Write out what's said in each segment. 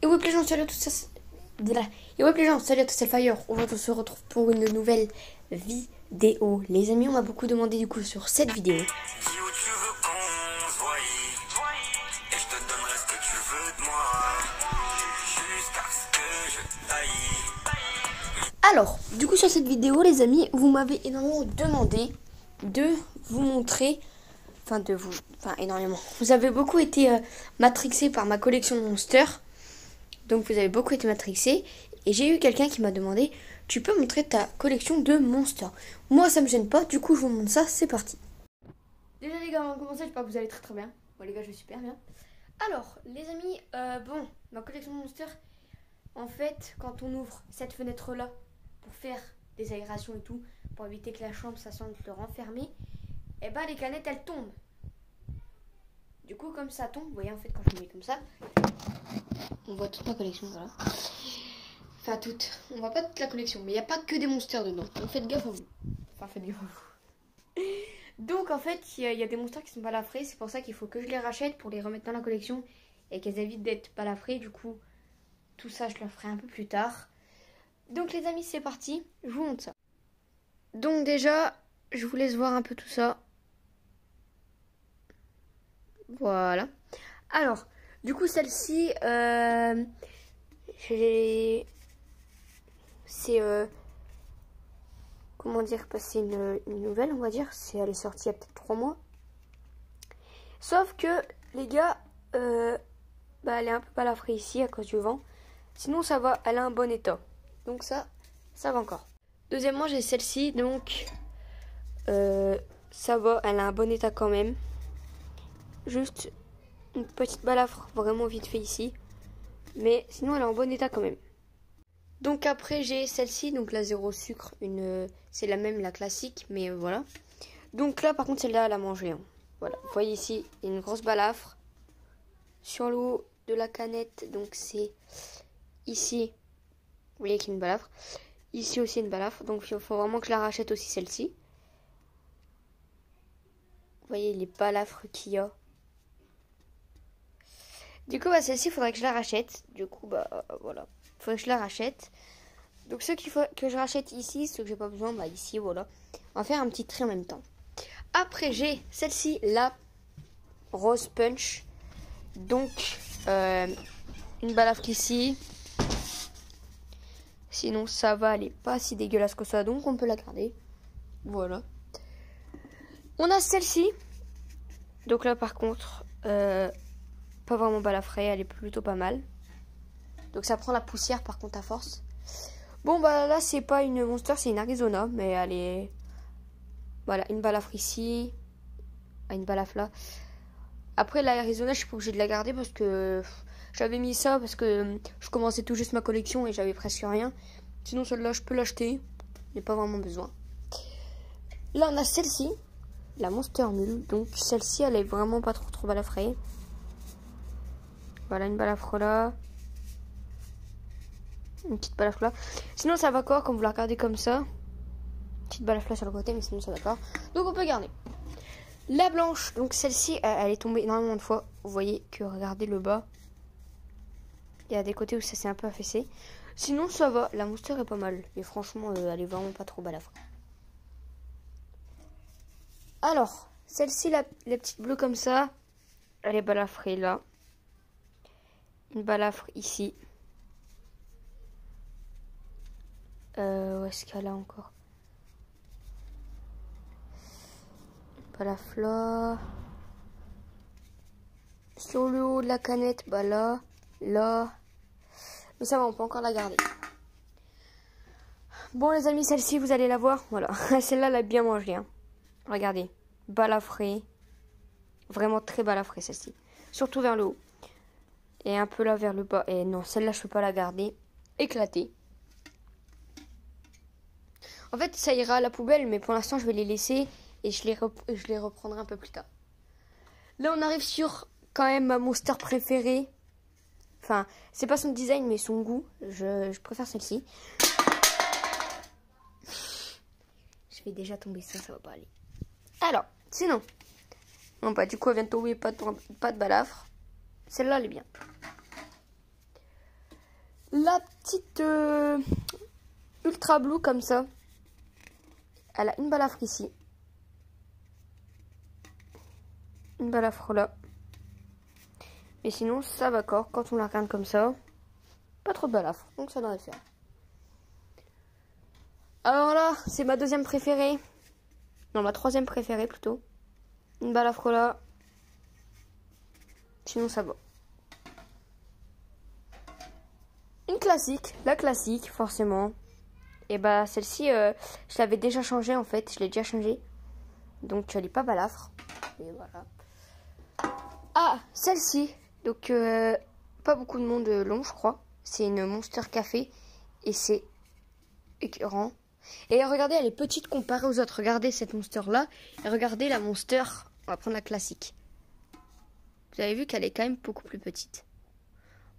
Et ouais, les gens, salut à tous, et ouais, les gens, salut à tous, c'est le Fire. Aujourd'hui, on se retrouve pour une nouvelle vidéo. Les amis, on m'a beaucoup demandé du coup sur cette vidéo. Alors, du coup, sur cette vidéo, les amis, vous m'avez énormément demandé de vous montrer, énormément. Vous avez beaucoup été matrixés par ma collection de Monster. Donc vous avez beaucoup été matrixés. Et j'ai eu quelqu'un qui m'a demandé, tu peux montrer ta collection de Monster? Moi ça me gêne pas, du coup je vous montre ça, c'est parti. Déjà les gars, on va commencer, j'espère que vous allez très très bien. Bon les gars, je vais super bien. Alors les amis, ma collection de Monster, en fait quand on ouvre cette fenêtre là pour faire des aérations et tout, pour éviter que la chambre ça sente le renfermer, et bah les canettes elles tombent. Du coup comme ça tombe, vous voyez en fait quand je le mets comme ça, on voit toute ma collection, voilà. Enfin toute, on voit pas toute la collection, mais il n'y a pas que des monsters dedans. Donc faites gaffe à vous. Enfin faites gaffe à vous. Donc en fait, il y a des monsters qui sont balafrés. C'est pour ça qu'il faut que je les rachète pour les remettre dans la collection et qu'elles évitent d'être balafrées. Du coup, tout ça je le ferai un peu plus tard. Donc les amis, c'est parti. Je vous montre ça. Donc déjà, je vous laisse voir un peu tout ça. Voilà. Alors, du coup celle-ci, c'est comment dire, c'est une nouvelle, on va dire. Elle est sortie il y a peut-être 3 mois. Sauf que les gars, elle est un peu balafrée ici à cause du vent. Sinon ça va, elle a un bon état. Donc ça va encore. Deuxièmement, j'ai celle-ci, donc ça va, elle a un bon état quand même. Juste une petite balafre vraiment vite fait ici. Mais sinon elle est en bon état quand même. Donc après j'ai celle-ci, donc la zéro sucre, c'est la même, la classique, mais voilà. Donc là par contre celle-là elle a mangé. Hein. Voilà, vous voyez ici une grosse balafre sur le haut de la canette, donc c'est ici, vous voyez qu'il y a une balafre. Ici aussi une balafre, donc il faut vraiment que je la rachète aussi celle-ci. Vous voyez les balafres qu'il y a. Du coup celle-ci il faudrait que je la rachète. Du coup voilà, il faudrait que je la rachète. Donc ceux qu'il faut que je rachète ici, ceux que j'ai pas besoin, ici voilà. On va faire un petit tri en même temps. Après j'ai celle-ci, la Rose Punch. Donc une balafre ici. Sinon ça va, elle est pas si dégueulasse que ça, donc on peut la garder. Voilà. On a celle-ci. Donc là par contre, pas vraiment balafrée, elle est plutôt pas mal. Donc ça prend la poussière par contre à force. Bon là c'est pas une monster, c'est une Arizona, mais elle est... Voilà, une balafre ici, une balafre là. Après la Arizona, je suis pas obligée de la garder parce que j'avais mis ça parce que je commençais tout juste ma collection et j'avais presque rien. Sinon celle-là je peux l'acheter, j'ai pas vraiment besoin. Là on a celle-ci, la Monster Mule. Donc celle-ci elle est vraiment pas trop balafrée. Voilà une balafre là. Une petite balafre là. Sinon ça va corps quand vous la regardez comme ça. Petite balafre là sur le côté, mais sinon ça va corps. Donc on peut garder. La blanche, donc celle-ci, elle est tombée énormément de fois. Vous voyez que regardez le bas. Il y a des côtés où ça s'est un peu affaissé. Sinon ça va, la monster est pas mal. Et franchement, elle est vraiment pas trop balafrée. Alors, celle-ci, la petite bleue comme ça, elle est balafrée là. Une balafre ici. Où est-ce qu'elle a encore? Balafre là. Sur le haut de la canette, là. Mais ça va, on peut encore la garder. Bon les amis, celle-ci, vous allez la voir. Voilà, celle-là, elle a bien mangé. Hein. Regardez, balafrée. Vraiment très balafrée celle-ci. Surtout vers le haut. Et un peu là vers le bas. Et non, celle-là, je peux pas la garder. Éclatée. En fait, ça ira à la poubelle, mais pour l'instant, je vais les laisser et je les reprendrai un peu plus tard. Là, on arrive sur quand même ma monster préférée. Enfin, c'est pas son design, mais son goût. Je préfère celle-ci. Je vais déjà tomber ça va pas aller. Alors, sinon. Non, du coup, elle vient de tomber, pas de balafre. Celle-là, elle est bien. la petite Ultra Blue comme ça. Elle a une balafre ici. Une balafre là. Mais sinon, ça va corps. Quand on la regarde comme ça, pas trop de balafre. Donc ça devrait le faire. Alors là, c'est ma deuxième préférée. Non, ma troisième préférée plutôt. Une balafre là. Sinon, ça va. Une classique. La classique, forcément. Et bah, celle-ci, je l'avais déjà changée en fait. Je l'ai déjà changée. Donc, elle n'est pas balafre. Et voilà. Ah, celle-ci. Donc, pas beaucoup de monde long, je crois. C'est une Monster Café. Et c'est écœurant. Et regardez, elle est petite comparée aux autres. Regardez cette Monster-là. Et regardez la Monster. On va prendre la classique. Vous avez vu qu'elle est quand même beaucoup plus petite.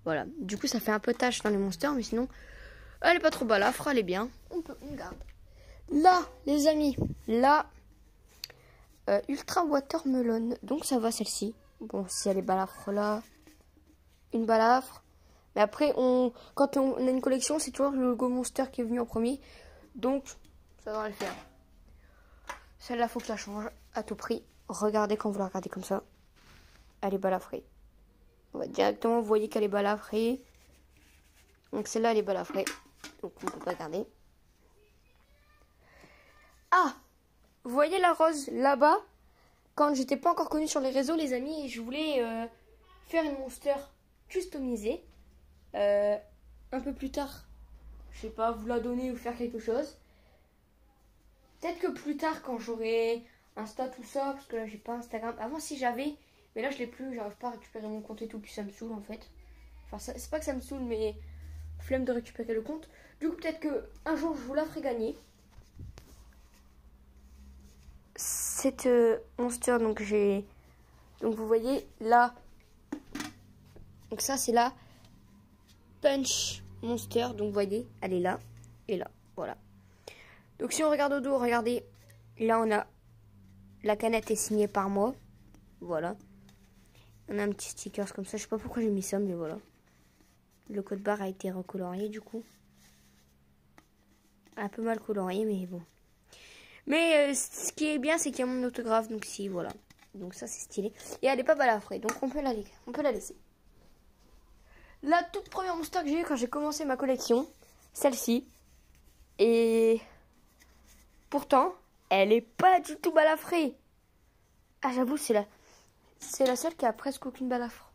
Voilà. Du coup, ça fait un peu tache dans les Monsters. Mais sinon, elle est pas trop balafre. Elle est bien. On garde. Là, les amis. Là, Ultra Watermelon. Donc, ça va celle-ci. Bon, si elle est balafre là. Une balafre. Mais après, quand on a une collection, c'est toujours le logo Monster qui est venu en premier. Donc, ça devrait le faire. Celle-là, faut que je la change à tout prix. Regardez quand vous la regardez comme ça. Elle est balafrée. On va directement, vous voyez qu'elle est balafrée. Donc, celle-là, elle est balafrée. Donc, on ne peut pas garder. Ah! Vous voyez la rose là-bas? Quand j'étais pas encore connue sur les réseaux, les amis, je voulais faire une Monster customisée. Un peu plus tard, je sais pas, vous la donner ou faire quelque chose. Peut-être que plus tard, quand j'aurai Insta, tout ça, parce que là, j'ai pas Instagram. Avant, si j'avais, mais là, je l'ai plus. J'arrive pas à récupérer mon compte et tout, puis ça me saoule en fait. Enfin, c'est pas que ça me saoule, mais flemme de récupérer le compte. Du coup, peut-être que un jour, je vous la ferai gagner. Cette Monster, donc j'ai. Donc, vous voyez là. Donc, ça, c'est la Punch Monster. Donc, vous voyez, elle est là et là. Voilà. Donc, si on regarde au dos, regardez. Là, on a. La canette est signée par moi. Voilà. On a un petit sticker comme ça. Je sais pas pourquoi j'ai mis ça, mais voilà. Le code barre a été recolorié, du coup. Un peu mal colorié, mais bon. Mais ce qui est bien, c'est qu'il y a mon autographe. Donc, si, voilà. Donc, ça, c'est stylé. Et elle est pas balafrée. Donc, on peut la laisser. La toute première Monster que j'ai eue quand j'ai commencé ma collection, celle-ci. Et pourtant, elle est pas du tout balafrée. Ah, j'avoue, c'est la seule qui a presque aucune balafre.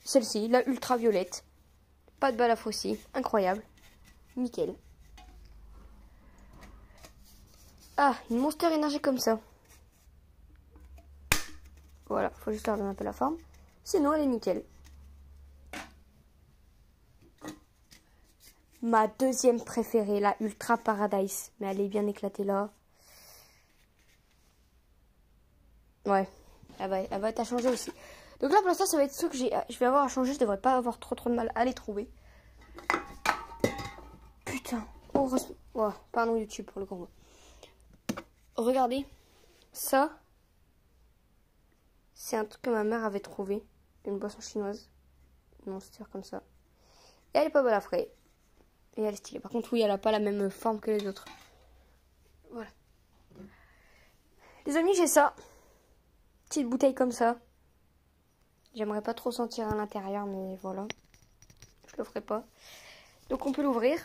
Celle-ci, la ultra violette. Pas de balafre aussi. Incroyable. Nickel. Ah, une Monster énergie comme ça. Voilà, faut juste leur donner un peu la forme. Sinon, elle est nickel. Ma deuxième préférée, la Ultra Paradise. Mais elle est bien éclatée là. Ouais, elle va être à changer aussi. Donc là, pour l'instant, ça va être ce que je vais avoir à changer. Je devrais pas avoir trop de mal à les trouver. Putain. Heureusement. Oh, pardon YouTube pour le combo. Regardez. Ça, c'est un truc que ma mère avait trouvé. Une boisson chinoise. Une Monster comme ça. Et elle est pas balafrée. Et elle est stylée. Par contre, oui, elle a pas la même forme que les autres. Voilà. Les amis, j'ai ça. Petite bouteille comme ça. J'aimerais pas trop sentir à l'intérieur, mais voilà. Je le ferai pas. Donc, on peut l'ouvrir.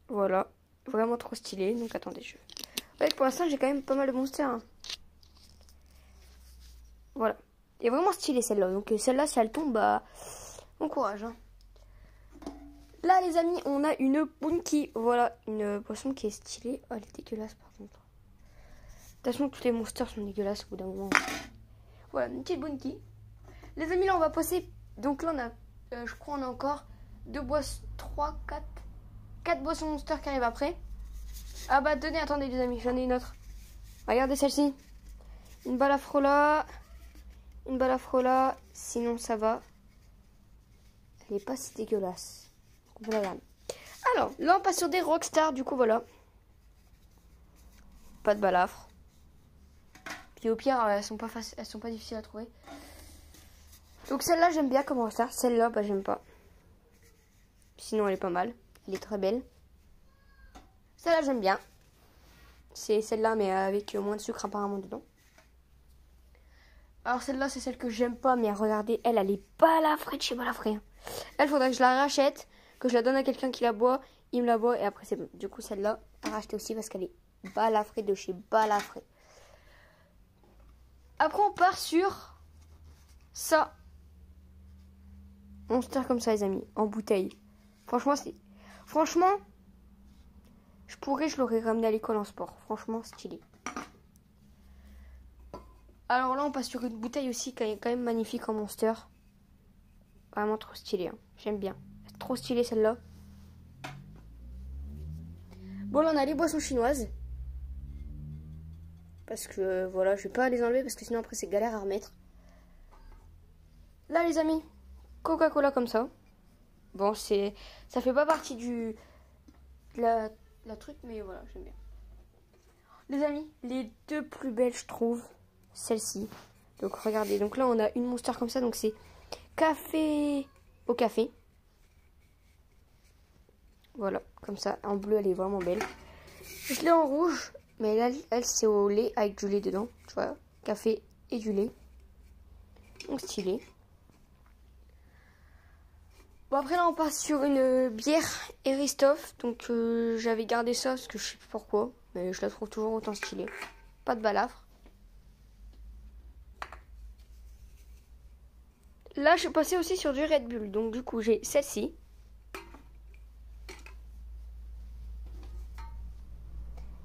Voilà. Vraiment trop stylé. Donc, attendez, ouais, pour l'instant, j'ai quand même pas mal de Monsters. Hein. Voilà. Et vraiment stylé celle-là. Donc, celle-là, si elle tombe, bah, bon courage. Hein. Là, les amis, on a une Bounty. Voilà, une boisson qui est stylée. Oh, elle est dégueulasse, par contre. De toute façon, tous les Monsters sont dégueulasses au bout d'un moment. Voilà, une petite Bounty. Les amis, là, on va passer. Donc là, on a, je crois, on a encore 2 boissons, 3, 4 boissons Monster qui arrivent après. Ah bah, tenez, attendez, les amis, j'en ai une autre. Regardez celle-ci. Une balafre là. Une balafre là. Sinon, ça va. Elle est pas si dégueulasse. On peut la garder. Alors, là, on passe sur des Rockstar. Du coup, voilà. Pas de balafre. Puis au pire, elles sont pas difficiles à trouver. Donc celle-là, j'aime bien comment ça. Celle-là, bah j'aime pas. Sinon, elle est pas mal. Elle est très belle. Celle-là, j'aime bien. C'est celle-là, mais avec moins de sucre apparemment dedans. Alors celle-là, c'est celle que j'aime pas, mais regardez, elle est balafrée de chez balafré. Elle, faudrait que je la rachète, que je la donne à quelqu'un qui la boit, il me la boit, et après c'est bon. Du coup, celle-là, à racheter aussi parce qu'elle est balafrée de chez balafré. Après, on part sur ça. Monster comme ça, les amis, en bouteille. Franchement, je l'aurais ramené à l'école en sport. Franchement, stylé. Alors là, on passe sur une bouteille aussi qui est quand même magnifique en Monster. Vraiment trop stylé. Hein. J'aime bien. C'est trop stylé celle-là. Bon, là, on a les boissons chinoises. Parce que, voilà, je vais pas les enlever parce que sinon après, c'est galère à remettre. Là, les amis, Coca-Cola comme ça. Bon, ça fait pas partie de la truc, mais voilà, j'aime bien. Les amis, les deux plus belles, je trouve, celle-ci. Donc, regardez. Donc là, on a une Monster comme ça. Donc, c'est café au café. Voilà, comme ça. En bleu, elle est vraiment belle. Je l'ai en rouge, mais là, elle c'est au lait avec du lait dedans. Tu vois, café et du lait. Donc, stylé. Bon, après là on passe sur une bière Eristoff. Donc j'avais gardé ça parce que je sais plus pourquoi. Mais je la trouve toujours autant stylée. Pas de balafre. Là je suis passée aussi sur du Red Bull. Donc du coup j'ai celle-ci.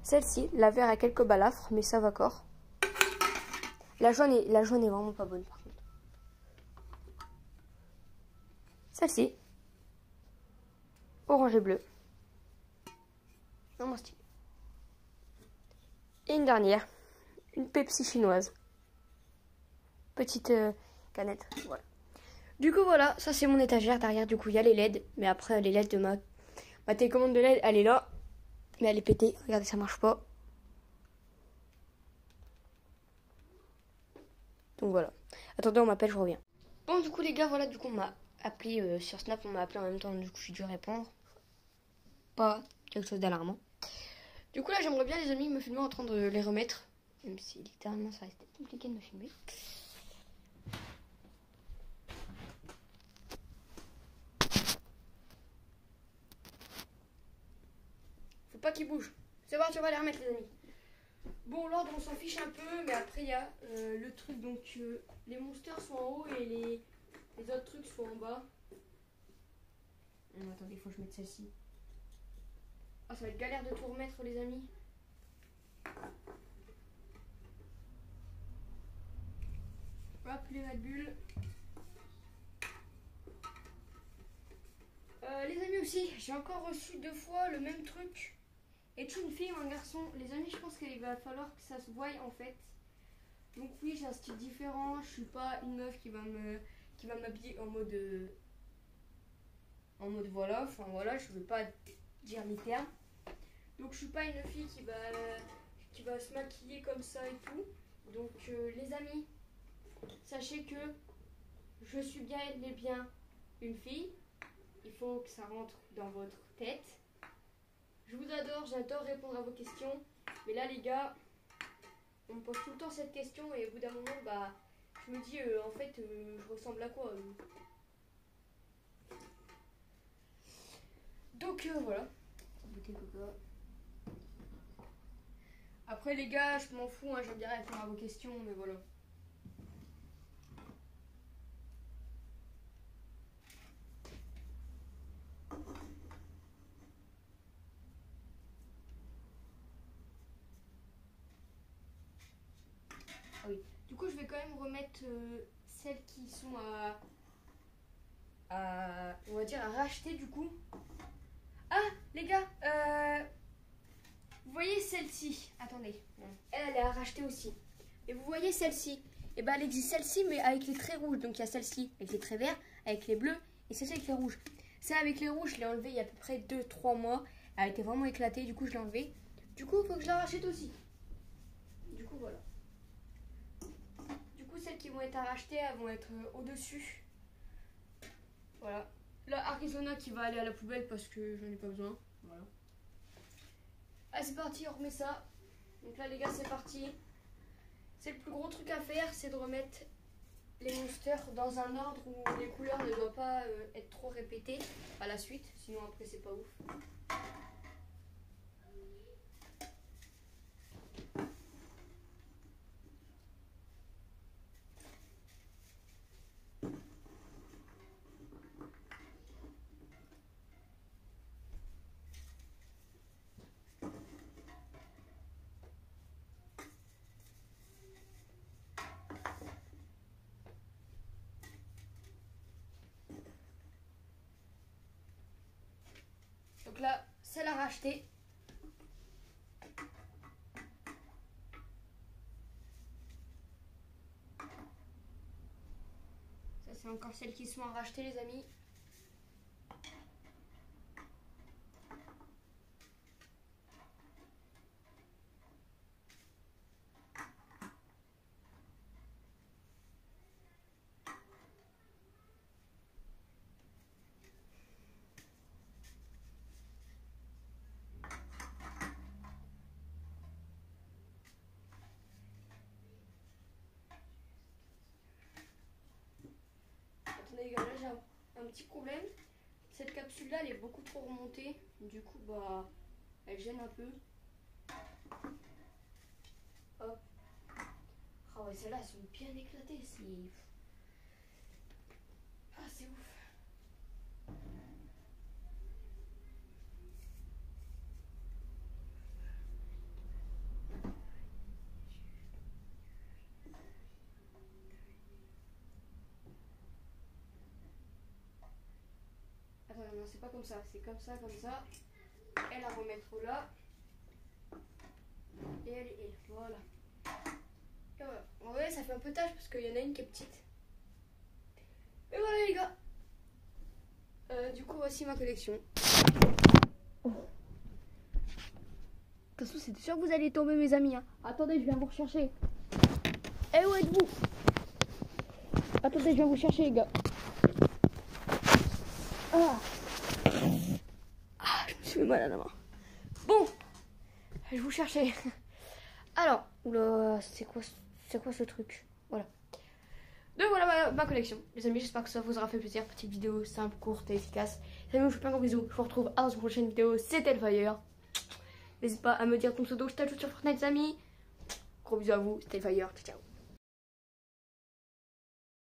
Celle-ci, la verte a quelques balafres, mais ça va encore. La jaune est vraiment pas bonne par contre. Celle-ci. Orange et bleu. Vraiment stylé. Et une dernière. Une Pepsi chinoise. Petite canette. Voilà. Du coup, voilà. Ça, c'est mon étagère. Derrière, du coup, il y a les LED. Mais après, les LED de ma télécommande de LED, elle est là. Mais elle est pétée. Regardez, ça marche pas. Donc voilà. Attendez, on m'appelle, je reviens. Bon, du coup, les gars, voilà. Du coup, on m'a appelé sur Snap. On m'a appelé en même temps. Du coup, j'ai dû répondre. Pas quelque chose d'alarmant. Du coup, là, j'aimerais bien, les amis, me filmer en train de les remettre. Même si, littéralement, ça reste compliqué de me filmer. Faut pas qu'ils bougent. C'est bon, tu vas les remettre, les amis. Bon, l'ordre, on s'en fiche un peu, mais après, il y a le truc. Donc, les monsters sont en haut et les autres trucs sont en bas. Attendez, il faut que je mette celle-ci. Ah, ça va être galère de tout remettre, les amis. Hop, les Red Bull. Les amis aussi, j'ai encore reçu 2 fois le même truc. Es-tu une fille ou un garçon? Les amis, je pense qu'il va falloir que ça se voie en fait. Donc oui, j'ai un style différent. Je suis pas une meuf qui va m'habiller en mode voilà. Enfin voilà, je veux pas dire les termes. Donc je suis pas une fille qui va se maquiller comme ça et tout. Donc les amis, sachez que je suis bien et bien une fille. Il faut que ça rentre dans votre tête. Je vous adore, j'adore répondre à vos questions. Mais là les gars, on me pose tout le temps cette question et au bout d'un moment, bah, je me dis en fait, je ressemble à quoi Donc voilà. Bouteille coca. Après les gars, je m'en fous, hein, j'aime bien répondre à vos questions, mais voilà. Ah oui. Du coup, je vais quand même remettre celles qui sont on va dire à racheter du coup. Ah, les gars, vous voyez celle-ci. Attendez, elle est à racheter aussi. Et vous voyez celle-ci. Et ben elle existe celle-ci, mais avec les traits rouges. Donc il y a celle-ci avec les traits verts, avec les bleus, et celle-ci avec les rouges. Celle avec les rouges, je l'ai enlevée il y a à peu près 2-3 mois. Elle a été vraiment éclatée, du coup je l'ai enlevée. Du coup, il faut que je la rachète aussi. Du coup, voilà. Du coup, celles qui vont être à racheter, elles vont être au-dessus. Voilà. La Arizona qui va aller à la poubelle parce que j'en ai pas besoin. Voilà. Allez, c'est parti, on remet ça. Donc là, les gars, c'est parti. C'est le plus gros truc à faire, c'est de remettre les monsters dans un ordre où les couleurs ne doivent pas être trop répétées à la suite. Sinon, après, c'est pas ouf. Donc là, c'est la rachetée. Ça, c'est encore celles qui sont à racheter, les amis. Attendez les gars, là j'ai un petit problème. Cette capsule là elle est beaucoup trop remontée. Du coup bah elle gêne un peu. Hop. Ah ouais, celles-là elles sont bien éclatées. C'est ouf. Attends, non, c'est pas comme ça. C'est comme ça, comme ça. Elle à remettre là. Et elle est. Voilà. Et voilà. En vrai, ça fait un peu tâche parce qu'il y en a une qui est petite. Et voilà, les gars. Du coup, voici ma collection. Oh. De toute façon, c'était sûr que vous allez tomber, mes amis. Hein. Attendez, je viens vous rechercher. Eh, où êtes-vous? Attendez, je viens vous chercher, les gars. Je me suis fait mal à la main. Bon, je vous cherchais. Alors, oula, c'est quoi ce truc? Voilà. Donc voilà ma collection. Les amis, j'espère que ça vous aura fait plaisir. Petite vidéo simple, courte et efficace. Les amis, je vous fais plein de gros bisous. Je vous retrouve dans une prochaine vidéo. C'était le Fire. N'hésitez pas à me dire ton pseudo. Je t'ajoute sur Fortnite, les amis. Gros bisous à vous. C'était le Fire. Ciao, ciao.